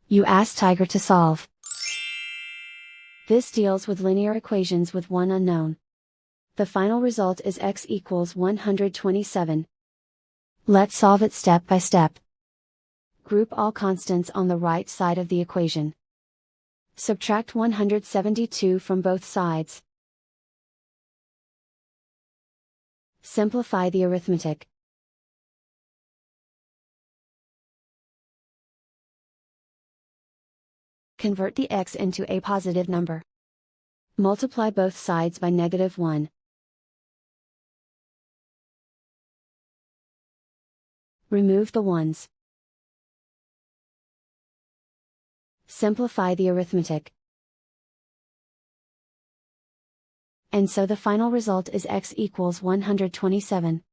You ask Tiger to solve. This deals with linear equations with one unknown. The final result is x equals 127. Let's solve it step by step. Group all constants on the right side of the equation. Subtract 172 from both sides. Simplify the arithmetic. Convert the x into a positive number. Multiply both sides by -1. Remove the ones. Simplify the arithmetic. And so the final result is x equals 127.